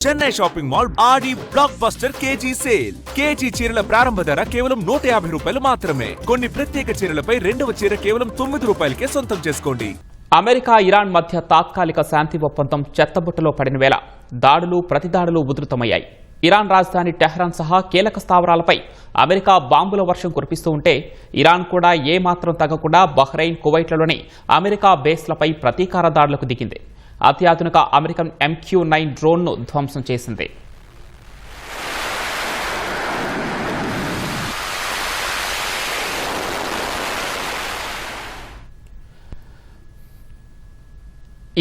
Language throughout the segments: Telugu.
Chennai shopping mall Aadi blockbuster KG sale. KG చీరల ప్రారంభ ధర కేవలం 150 రూపాయలు మాత్రమే. కొన్ని ప్రత్యేక చీరలపై రెండవ చీర కేవలం 9 రూపాయలకే సొంతం చేసుకోండి. అమెరికా ఇరాన్ మధ్య తాత్కాలిక శాంతి ఒప్పందం చెత్తబుట్టలో పడిన వేళ దాడులు ప్రతిదాడులు ఉధృతమయ్యాయి. ఇరాన్ రాజధాని టెహ్రాన్ సహా కీలక స్థావరాలపై అమెరికా బాంబుల వర్షం కురిపిస్తూ ఉంటే ఇరాన్ కూడా ఏమాత్రం తగ్గకుండా బహ్రెయిన్, కువైట్లలోని అమెరికా బేస్లపై ప్రతీకార దాడులకు దిగింది. అత్యాధునిక అమెరికన్ MQ-9 డ్రోన్ను ధ్వంసం చేసింది.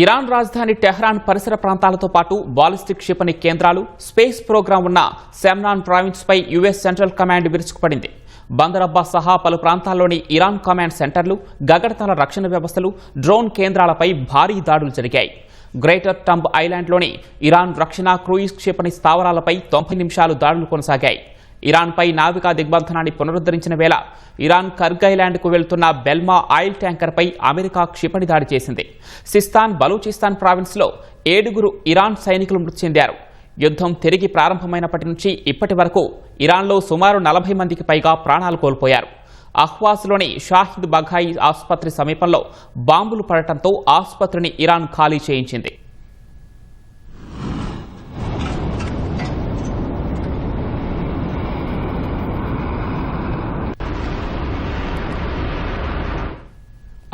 ఇరాన్ రాజధాని టెహ్రాన్ పరిసర ప్రాంతాలతో పాటు బాలిస్టిక్ క్షిపణి కేంద్రాలు, స్పేస్ ప్రోగ్రాం ఉన్న సెమ్నాన్ ప్రావిన్స్పై యుఎస్ సెంట్రల్ కమాండ్ విరుచుకుపడింది. బందర్ అబ్బాస్ సహా పలు ప్రాంతాల్లోని ఇరాన్ కమాండ్ సెంటర్లు, గగనతల రక్షణ వ్యవస్థలు, డ్రోన్ కేంద్రాలపై భారీ దాడులు జరిగాయి. గ్రేటర్ టంబ్ ఐలాండ్లోని ఇరాన్ రక్షణ క్రూయిజ్ క్షిపణి స్థావరాలపై 90 నిమిషాలు దాడులు కొనసాగాయి. ఇరాన్పై నావికా దిగ్బంధనాన్ని పునరుద్ధరించిన వేళ ఇరాన్ కర్గ్ ఐలాండ్కు వెళ్తున్న బెల్మా ఆయిల్ ట్యాంకర్పై అమెరికా క్షిపణి దాడి చేసింది. సిస్తాన్, బలూచిస్తాన్ ప్రావిన్స్లో 7 ఇరాన్ సైనికులు మృతి చెందారు. యుద్ధం తిరిగి ప్రారంభమైనప్పటి నుంచి ఇప్పటి వరకు ఇరాన్లో సుమారు 40 మందికి పైగా ప్రాణాలు కోల్పోయారు. అహ్వాజ్లోని షాహిద్ బఘాయి ఆసుపత్రి సమీపంలో బాంబులు పడటంతో ఆసుపత్రిని ఇరాన్ ఖాళీ చేయించింది.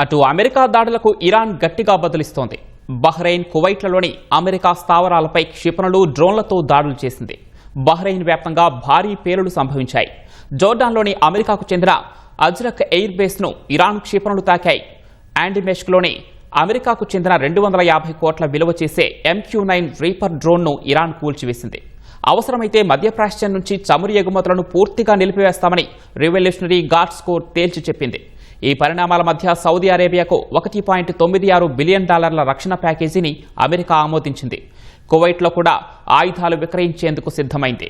అటు అమెరికా దాడులకు ఇరాన్ గట్టిగా బదులిస్తోంది. బహ్రెయిన్, కువైట్లలోని అమెరికా స్థావరాలపై క్షిపణులు, డ్రోన్లతో దాడులు చేసింది. బహ్రెయిన్ వ్యాప్తంగా భారీ పేలుడు సంభవించాయి. జోర్డాన్లోని అమెరికాకు చెందిన అజ్రక్ ఎయిర్ బేస్ను ఇరాన్ క్షిపణులు తాకాయి. యాండిమెష్క్లోని అమెరికాకు చెందిన 250 కోట్ల విలువ చేసే MQ-9 రీపర్ డ్రోన్ను ఇరాన్ కూల్చివేసింది. అవసరమైతే మధ్యప్రాచ్యం నుంచి చమురు ఎగుమతులను పూర్తిగా నిలిపివేస్తామని రివల్యూషనరీ గార్డ్స్ కోర్ తేల్చి చెప్పింది. ఈ పరిణామాల మధ్య సౌదీ అరేబియాకు $1.96 బిలియన్ రక్షణ ప్యాకేజీని అమెరికా ఆమోదించింది. కువైట్లో కూడా ఆయుధాలు విక్రయించేందుకు సిద్ధమైంది.